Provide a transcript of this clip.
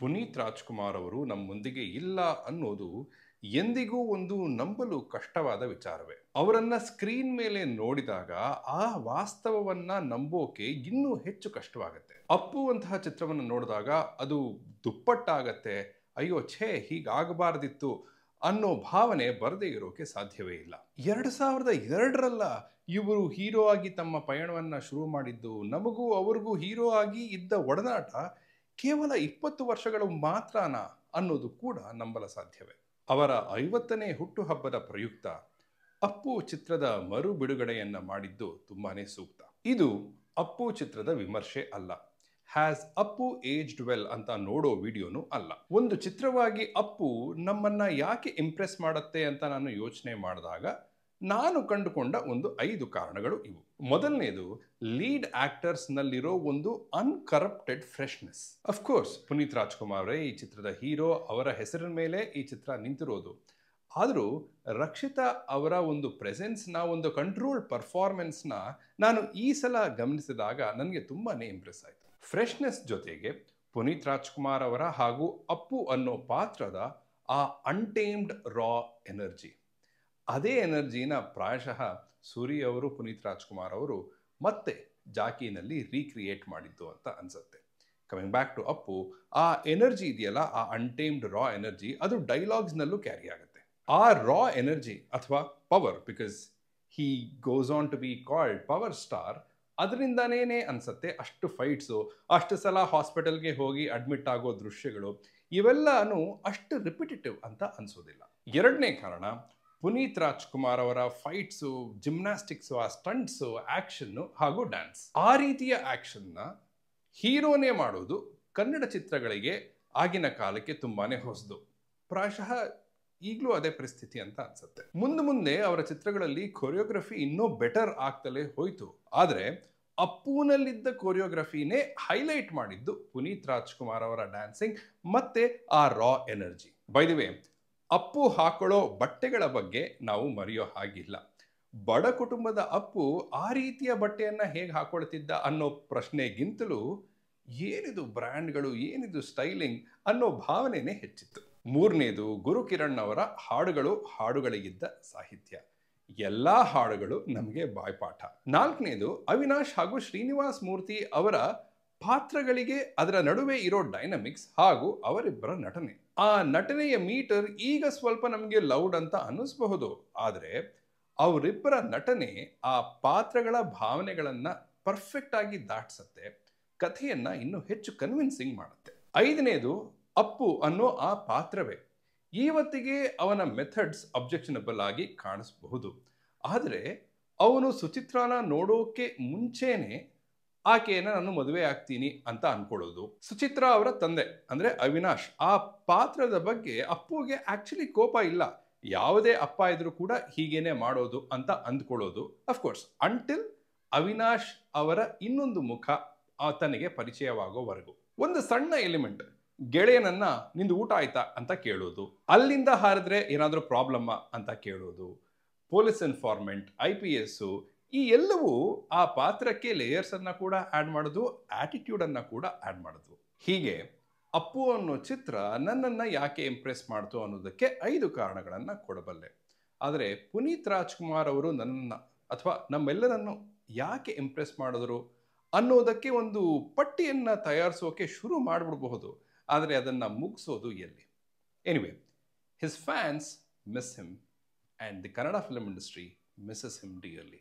ಪುನೀತ್ ರಾಜ್ಕುಮಾರ್ ಅವರು ನಮ್ಮೊಂದಿಗೆ ಇಲ್ಲ ಅನ್ನೋದು ಎಂದಿಗೂ ಒಂದು ನಂಬಲು ಕಷ್ಟವಾದ ವಿಚಾರವೇ. ಅವರನ್ನ ಸ್ಕ್ರೀನ್ ಮೇಲೆ ನೋಡಿದಾಗ ಆ ವಾಸ್ತವವನ್ನ ನಂಬೋಕೆ ಇನ್ನೂ ಹೆಚ್ಚು ಕಷ್ಟವಾಗುತ್ತೆ. ಅಪ್ಪು ಅಂತಹ ಚಿತ್ರವನ್ನು ನೋಡಿದಾಗ ಅದು ದುಪ್ಪಟ್ಟಾಗತ್ತೆ. ಅಯ್ಯೋ ಛೇ, ಹೀಗಾಗಬಾರ್ದಿತ್ತು ಅನ್ನೋ ಭಾವನೆ ಬರದೇ ಇರೋಕೆ ಸಾಧ್ಯವೇ ಇಲ್ಲ. 2002ರಲ್ಲ ಇವರು ಹೀರೋ ಆಗಿ ತಮ್ಮ ಪಯಣವನ್ನ ಶುರು ಮಾಡಿದ್ದು. ನಮಗೂ ಅವ್ರಿಗೂ ಹೀರೋ ಆಗಿ ಇದ್ದ ಒಡನಾಟ ಕೇವಲ 20 ವರ್ಷಗಳು ಮಾತ್ರನಾ ಅನ್ನೋದು ಕೂಡ ನಂಬಲ ಸಾಧ್ಯವೇ. ಅವರ 50ನೇ ಹುಟ್ಟುಹಬ್ಬದ ಪ್ರಯುಕ್ತ ಅಪ್ಪು ಚಿತ್ರದ ಮರು ಬಿಡುಗಡೆಯನ್ನ ಮಾಡಿದ್ದು ತುಂಬಾನೇ ಸೂಕ್ತ. ಇದು ಅಪ್ಪು ಚಿತ್ರದ ವಿಮರ್ಶೆ ಅಲ್ಲ. ಹ್ಯಾಸ್ ಅಪ್ಪು ಏಜ್ಡ್ ವೆಲ್ ಅಂತ ನೋಡೋ ವಿಡಿಯೋನು ಅಲ್ಲ. ಒಂದು ಚಿತ್ರವಾಗಿ ಅಪ್ಪು ನಮ್ಮನ್ನ ಯಾಕೆ ಇಂಪ್ರೆಸ್ ಮಾಡುತ್ತೆ ಅಂತ ನಾನು ಯೋಚನೆ ಮಾಡಿದಾಗ ನಾನು ಕಂಡುಕೊಂಡ ಒಂದು 5 ಕಾರಣಗಳು ಇವು. ಮೊದಲನೇದು, ಲೀಡ್ ಆಕ್ಟರ್ಸ್ ನಲ್ಲಿರೋ ಒಂದು ಅನ್ಕರಪ್ಟೆಡ್ ಫ್ರೆಶ್ನೆಸ್. ಅಫ್ಕೋರ್ಸ್ ಪುನೀತ್ ರಾಜ್ಕುಮಾರ್ ಅವರೇ ಈ ಚಿತ್ರದ ಹೀರೋ, ಅವರ ಹೆಸರಿನ ಮೇಲೆ ಈ ಚಿತ್ರ ನಿಂತಿರೋದು. ಆದರೂ ರಕ್ಷಿತಾ ಅವರ ಒಂದು ಪ್ರೆಸೆನ್ಸ್ನ, ಒಂದು ಕಂಟ್ರೋಲ್ಡ್ ಪರ್ಫಾರ್ಮೆನ್ಸ್ನ ನಾನು ಈ ಸಲ ಗಮನಿಸಿದಾಗ ನನಗೆ ತುಂಬಾನೇ ಇಂಪ್ರೆಸ್ ಆಯಿತು. ಫ್ರೆಶ್ನೆಸ್ ಜೊತೆಗೆ ಪುನೀತ್ ರಾಜ್ಕುಮಾರ್ ಅವರ ಹಾಗೂ ಅಪ್ಪು ಅನ್ನೋ ಪಾತ್ರದ ಆ ಅನ್ಟೇಮ್ಡ್ ರಾ ಎನರ್ಜಿ, ಅದೇ ಎನರ್ಜಿನ ಪ್ರಾಯಶಃ ಸೂರಿ ಅವರು, ಪುನೀತ್ ರಾಜ್ಕುಮಾರ್ ಅವರು ಮತ್ತೆ ಜಾಕಿನಲ್ಲಿ ರೀಕ್ರಿಯೇಟ್ ಮಾಡಿದ್ದು ಅಂತ ಅನ್ಸುತ್ತೆ. ಕಮಿಂಗ್ ಬ್ಯಾಕ್ ಟು ಅಪ್ಪು, ಆ ಎನರ್ಜಿ ಇದೆಯಲ್ಲ, ಆ ಅನ್ಟೇಮ್ಡ್ ರಾ ಎನರ್ಜಿ, ಅದು ಡೈಲಾಗ್ಸ್ನಲ್ಲೂ ಕ್ಯಾರಿ ಆಗುತ್ತೆ. ಆ ರಾ ಎನರ್ಜಿ ಅಥವಾ power, because he goes on to be called power star, ಅದರಿಂದನೇ ಅನ್ಸುತ್ತೆ ಅಷ್ಟು ಫೈಟ್ಸು, ಅಷ್ಟು ಸಲ ಹಾಸ್ಪಿಟಲ್ಗೆ ಹೋಗಿ ಅಡ್ಮಿಟ್ ಆಗೋ ದೃಶ್ಯಗಳು, ಇವೆಲ್ಲನೂ ಅಷ್ಟು ರಿಪಿಟೇಟಿವ್ ಅಂತ ಅನ್ಸೋದಿಲ್ಲ. ಎರಡನೇ ಕಾರಣ, ಪುನೀತ್ ರಾಜ್ಕುಮಾರ್ ಅವರ ಫೈಟ್ಸು, ಜಿಮ್ನಾಸ್ಟಿಕ್ಸು, ಆ ಸ್ಟಂಟ್ಸು, ಆಕ್ಷನ್ನು ಹಾಗೂ ಡ್ಯಾನ್ಸ್. ಆ ರೀತಿಯ ಆಕ್ಷನ್ನ ಹೀರೋನೇ ಮಾಡೋದು ಕನ್ನಡ ಚಿತ್ರಗಳಿಗೆ ಆಗಿನ ಕಾಲಕ್ಕೆ ತುಂಬಾನೇ ಹೊಸದು. ಪ್ರಾಯಶಃ ಈಗಲೂ ಅದೇ ಪರಿಸ್ಥಿತಿ ಅಂತ ಅನ್ಸುತ್ತೆ. ಮುಂದೆ ಅವರ ಚಿತ್ರಗಳಲ್ಲಿ ಕೊರಿಯೋಗ್ರಫಿ ಇನ್ನೂ ಬೆಟರ್ ಆಗ್ತಲೇ ಹೋಯ್ತು. ಆದರೆ ಅಪ್ಪುನಲ್ಲಿದ್ದ ಕೊರಿಯೋಗ್ರಫಿನೇ ಹೈಲೈಟ್ ಮಾಡಿದ್ದು ಪುನೀತ್ ರಾಜ್ಕುಮಾರ್ ಅವರ ಡ್ಯಾನ್ಸಿಂಗ್ ಮತ್ತೆ ಆ raw energy. By the way, Appu ಹಾಕೊಳ್ಳೋ ಬಟ್ಟೆಗಳ ಬಗ್ಗೆ ನಾವು ಮರೆಯೋ ಹಾಗಿಲ್ಲ. ಬಡ ಕುಟುಂಬದ ಅಪ್ಪು ಆ ರೀತಿಯ ಬಟ್ಟೆಯನ್ನ ಹೇಗೆ ಹಾಕೊಳ್ತಿದ್ದ ಅನ್ನೋ ಪ್ರಶ್ನೆಗಿಂತಲೂ ಏನಿದು ಬ್ರ್ಯಾಂಡ್ಗಳು, ಏನಿದು ಸ್ಟೈಲಿಂಗ್ ಅನ್ನೋ ಭಾವನೆನೇ ಹೆಚ್ಚಿತ್ತು. ಮೂರನೇದು, ಗುರುಕಿರಣ್ ಅವರ ಹಾಡುಗಳಿಗಿದ್ದ ಸಾಹಿತ್ಯ. ಎಲ್ಲಾ ಹಾಡುಗಳು ನಮಗೆ ಬಾಯ್ಪಾಠ. ನಾಲ್ಕನೇದು, ಅವಿನಾಶ್ ಹಾಗೂ ಶ್ರೀನಿವಾಸ್ ಮೂರ್ತಿ ಅವರ ಪಾತ್ರಗಳಿಗೆ ಅದರ ನಡುವೆ ಇರೋ ಡೈನಮಿಕ್ಸ್ ಹಾಗೂ ಅವರಿಬ್ಬರ ನಟನೆ. ಆ ನಟನೆಯ ಮೀಟರ್ ಈಗ ಸ್ವಲ್ಪ ನಮಗೆ ಲೌಡ್ ಅಂತ ಅನ್ನಿಸಬಹುದು, ಆದರೆ ಅವರಿಬ್ಬರ ನಟನೆ ಆ ಪಾತ್ರಗಳ ಭಾವನೆಗಳನ್ನ ಪರ್ಫೆಕ್ಟ್ ಆಗಿ ದಾಟಿಸುತ್ತೆ, ಕಥೆಯನ್ನ ಇನ್ನೂ ಹೆಚ್ಚು ಕನ್ವಿನ್ಸಿಂಗ್ ಮಾಡುತ್ತೆ. ಐದನೇದು, ಅಪ್ಪು ಅನ್ನೋ ಆ ಪಾತ್ರವೇ. ಇವತ್ತಿಗೆ ಅವನ ಮೆಥಡ್ಸ್ ಅಬ್ಜೆಕ್ಷನಬಲ್ ಆಗಿ ಕಾಣಿಸಬಹುದು, ಆದರೆ ಅವನು ಸುಚಿತ್ರಾನ ನೋಡೋಕೆ ಮುಂಚೆನೆ ಆಕೆಯನ್ನ ನಾನು ಮದುವೆ ಆಗ್ತೀನಿ ಅಂತ ಅನ್ಕೊಳ್ಳೋದು. ಸುಚಿತ್ರಾ ಅವರ ತಂದೆ ಅಂದ್ರೆ ಅವಿನಾಶ್, ಆ ಪಾತ್ರದ ಬಗ್ಗೆ ಅಪ್ಪುಗೆ ಆಕ್ಚುಲಿ ಕೋಪ ಇಲ್ಲ. ಯಾವುದೇ ಅಪ್ಪ ಇದ್ರೂ ಕೂಡ ಹೀಗೇನೆ ಮಾಡೋದು ಅಂತ ಅಂದ್ಕೊಳ್ಳೋದು. ಅಫ್ಕೋರ್ಸ್ ಅಂಟಿಲ್ ಅವಿನಾಶ್ ಅವರ ಇನ್ನೊಂದು ಮುಖ ಆತನಿಗೆ ಪರಿಚಯವಾಗೋವರೆಗೂ. ಒಂದು ಸಣ್ಣ ಎಲಿಮೆಂಟ್, ಗೆಳೆಯನನ್ನ ನಿಂದು ಊಟ ಆಯ್ತಾ ಅಂತ ಕೇಳೋದು, ಅಲ್ಲಿಂದ ಹಾರಿದ್ರೆ ಏನಾದರೂ ಪ್ರಾಬ್ಲಮ್ಮ ಅಂತ ಕೇಳೋದು, ಪೊಲೀಸ್ ಇನ್ಫಾರ್ಮೆಂಟ್, IPS, ಈ ಎಲ್ಲವೂ ಆ ಪಾತ್ರಕ್ಕೆ ಲೇಯರ್ಸ್ ಅನ್ನ ಕೂಡ ಆಡ್ ಮಾಡೋದು, ಆಟಿಟ್ಯೂಡ್ ಅನ್ನ ಕೂಡ ಆಡ್ ಮಾಡೋದು. ಹೀಗೆ ಅಪ್ಪು ಅನ್ನೋ ಚಿತ್ರ ನನ್ನನ್ನ ಯಾಕೆ ಇಂಪ್ರೆಸ್ ಮಾಡ್ತು ಅನ್ನೋದಕ್ಕೆ 5 ಕಾರಣಗಳನ್ನ ಕೊಡಬಲ್ಲೆ. ಆದರೆ ಪುನೀತ್ ರಾಜ್ಕುಮಾರ್ ಅವರು ನನ್ನನ್ನ ಅಥವಾ ನಮ್ಮೆಲ್ಲರನ್ನು ಯಾಕೆ ಇಂಪ್ರೆಸ್ ಮಾಡಿದ್ರು ಅನ್ನೋದಕ್ಕೆ ಒಂದು ಪಟ್ಟಿಯನ್ನ ತಯಾರಿಸೋಕೆ ಶುರು ಮಾಡಿಬಿಡಬಹುದು, ಆದರೆ ಅದನ್ನ ಮುಗಿಸೋದು ಎಲ್ಲಿ? Anyway, his fans miss him and the Kannada film industry misses him dearly.